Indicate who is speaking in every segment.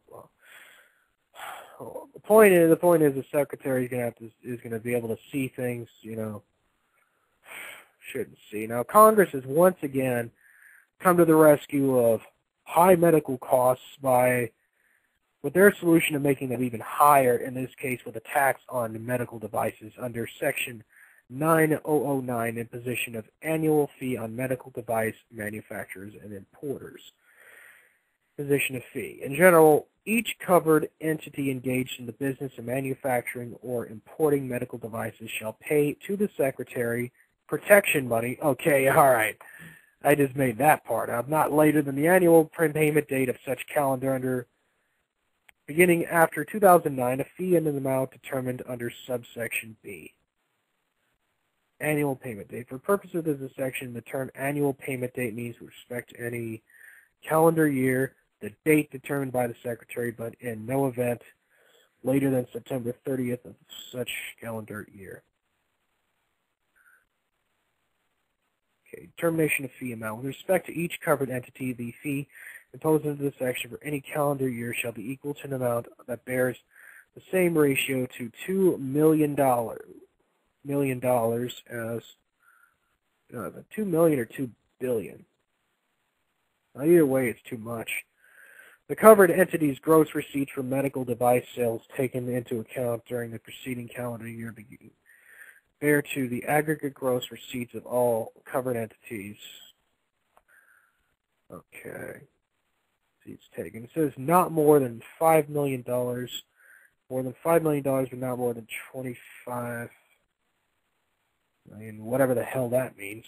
Speaker 1: blah. Oh, the point is the secretary is gonna be able to see things, shouldn't see. Now, Congress has once again come to the rescue of high medical costs with their solution of making them even higher, in this case with a tax on medical devices under Section 9009, imposition of annual fee on medical device manufacturers and importers. Position of fee. In general, each covered entity engaged in the business of manufacturing or importing medical devices shall pay to the Secretary protection money. Okay, all right. I just made that part up. Not later than the annual payment date of such calendar beginning after 2009, a fee in an amount determined under subsection B. Annual payment date. For purposes of this section, the term annual payment date means with respect to any calendar year, the date determined by the Secretary, but in no event later than September 30th of such calendar year. Okay, determination of fee amount. With respect to each covered entity, the fee imposed into this section for any calendar year shall be equal to an amount that bears the same ratio to $2 million as $2 million or $2 billion. Now, either way, it's too much. The covered entity's gross receipts from medical device sales taken into account during the preceding calendar year bear to the aggregate gross receipts of all covered entities. Okay. Receipts taken. It says not more than $5 million. More than $5 million, but not more than 25 million, whatever the hell that means.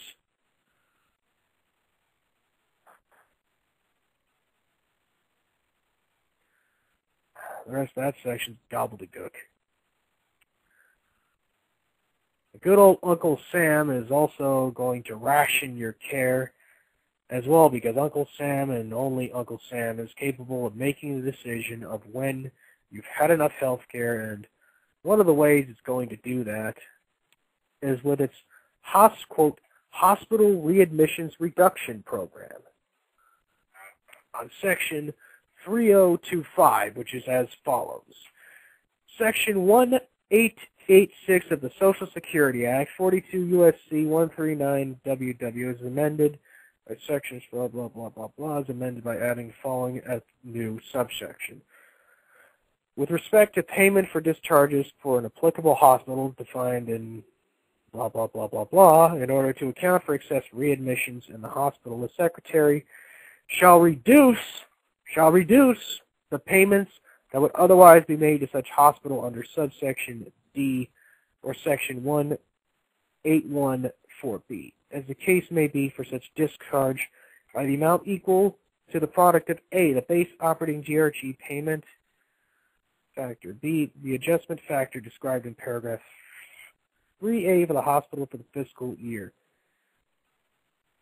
Speaker 1: The rest of that section's gobbledygook. The good old Uncle Sam is also going to ration your care as well, because Uncle Sam and only Uncle Sam is capable of making the decision of when you've had enough health care, and one of the ways it's going to do that is with its quote, hospital readmissions reduction program on Section 3025, which is as follows. Section 1886 of the Social Security Act, 42 U.S.C. 139 WW, is amended by sections blah, blah, blah, blah, blah, is amended by adding the following as new subsection. With respect to payment for discharges for an applicable hospital defined in blah, blah, blah, blah, blah, in order to account for excess readmissions in the hospital, the Secretary shall reduce the payments that would otherwise be made to such hospital under subsection D or section 1814B, as the case may be for such discharge, by the amount equal to the product of A, the base operating GRG payment factor, B, the adjustment factor described in paragraph 3A for the hospital for the fiscal year.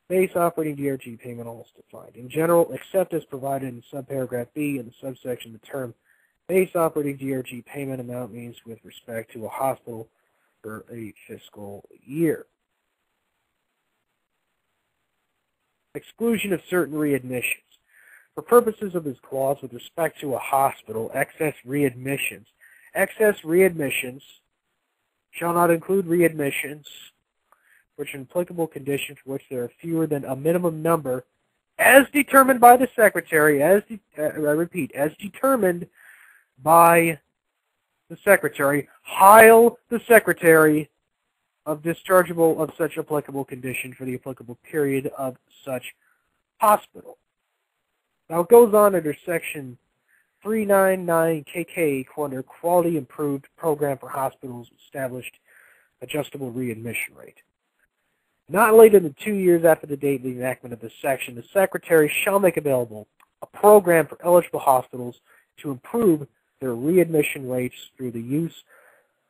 Speaker 1: Base operating DRG payment almost defined. In general, except as provided in subparagraph B in the subsection, the term base operating DRG payment amount means with respect to a hospital for a fiscal year. Exclusion of certain readmissions. For purposes of this clause with respect to a hospital, excess readmissions shall not include readmissions which are applicable conditions for which there are fewer than a minimum number as determined by the Secretary, as determined by the Secretary, heil the Secretary of dischargeable of such applicable condition for the applicable period of such hospital. Now it goes on under section 399 KK under Quality Improved Program for Hospitals Established Adjustable Readmission Rate. Not later than 2 years after the date of the enactment of this section, the Secretary shall make available a program for eligible hospitals to improve their readmission rates through the use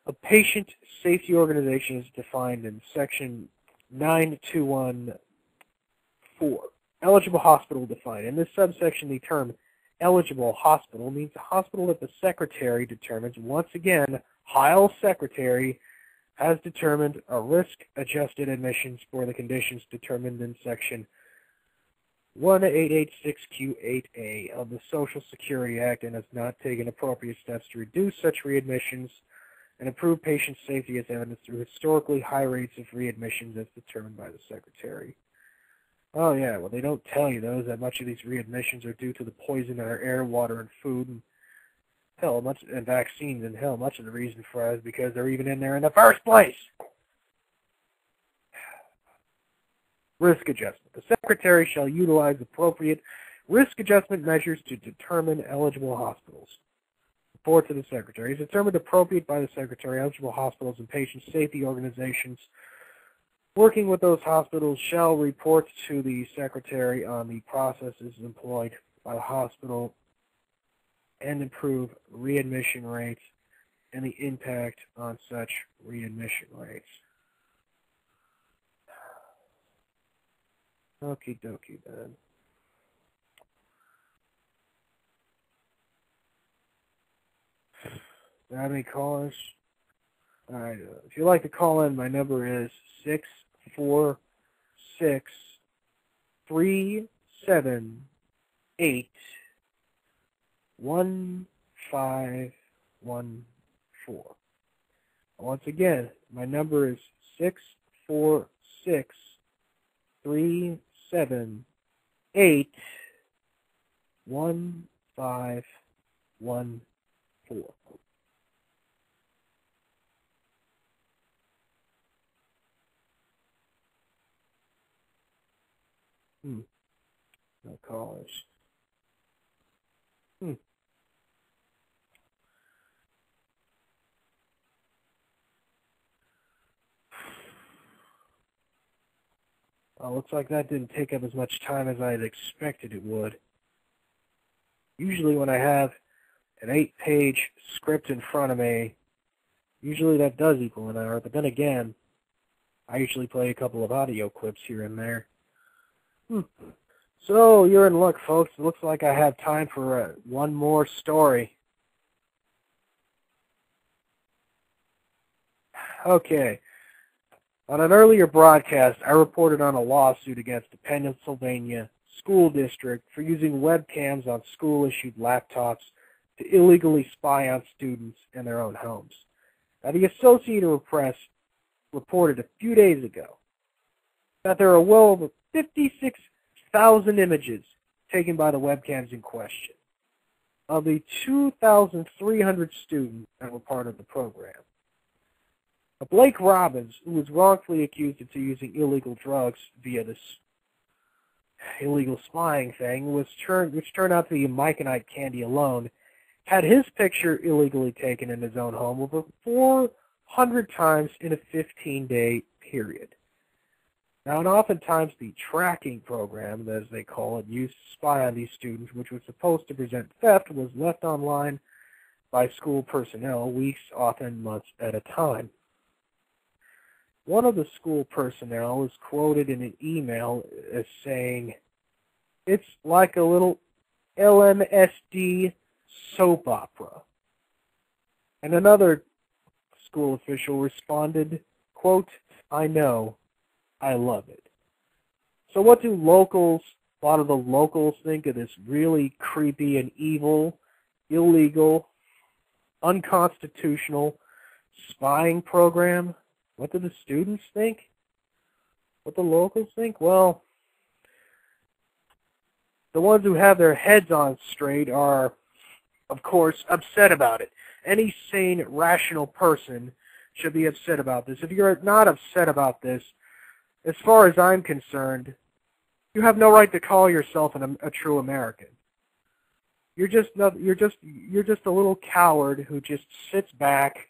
Speaker 1: of patient safety organizations defined in section 9214. Eligible hospital defined. In this subsection, the term eligible hospital means a hospital that the Secretary determines, once again, heil Secretary, has determined a risk-adjusted admissions for the conditions determined in section 1886Q8A of the Social Security Act and has not taken appropriate steps to reduce such readmissions and improve patient safety as evidenced through historically high rates of readmissions as determined by the Secretary. Oh yeah, well they don't tell you those that much of these readmissions are due to the poison in our air, water, and food, and and vaccines, and hell, much of the reason for that is because they're even in there in the first place. Risk adjustment. The Secretary shall utilize appropriate risk adjustment measures to determine eligible hospitals. Report to the Secretary. Is determined appropriate by the Secretary. Eligible hospitals and patient safety organizations working with those hospitals shall report to the Secretary on the processes employed by the hospital and improve readmission rates and the impact on such readmission rates. Okie dokie then. Do I have any callers? Alright, if you'd like to call in, my number is 646-378-1514. Once again, my number is 646-378-1514. No callers. Well, looks like that didn't take up as much time as I had expected it would. Usually when I have an 8-page script in front of me, usually that does equal an hour, but then again, I usually play a couple of audio clips here and there. So, you're in luck, folks. It looks like I have time for one more story. Okay. On an earlier broadcast, I reported on a lawsuit against the Pennsylvania school district for using webcams on school-issued laptops to illegally spy on students in their own homes. Now, the Associated Press reported a few days ago that there are well over 56,000 images taken by the webcams in question of the 2,300 students that were part of the program. Blake Robbins, who was wrongfully accused of using illegal drugs via this illegal spying thing, which turned out to be myconite candy alone, had his picture illegally taken in his own home over 400 times in a 15-day period. Now, and oftentimes the tracking program, as they call it, used to spy on these students, which was supposed to prevent theft, was left online by school personnel weeks, often months at a time. One of the school personnel is quoted in an email as saying, "It's like a little LMSD soap opera." And another school official responded, quote, "I know, I love it." So what do a lot of the locals think of this really creepy and evil, illegal, unconstitutional spying program? What do the students think? What the locals think? Well, the ones who have their heads on straight are, of course, upset about it. Any sane, rational person should be upset about this. If you're not upset about this, as far as I'm concerned, you have no right to call yourself a true American. You're just a little coward who just sits back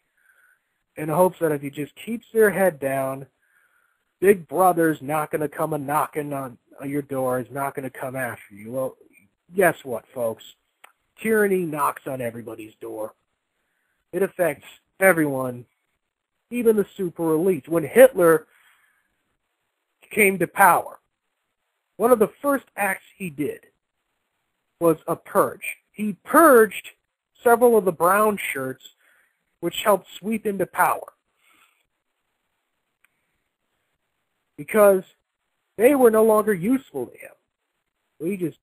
Speaker 1: in hopes that if he just keeps their head down, Big Brother's not going to come a-knocking on your door, is not going to come after you. Well, guess what, folks? Tyranny knocks on everybody's door. It affects everyone, even the super elite. When Hitler came to power, one of the first acts he did was a purge. He purged several of the brown shirts which helped sweep into power, because they were no longer useful to him. We just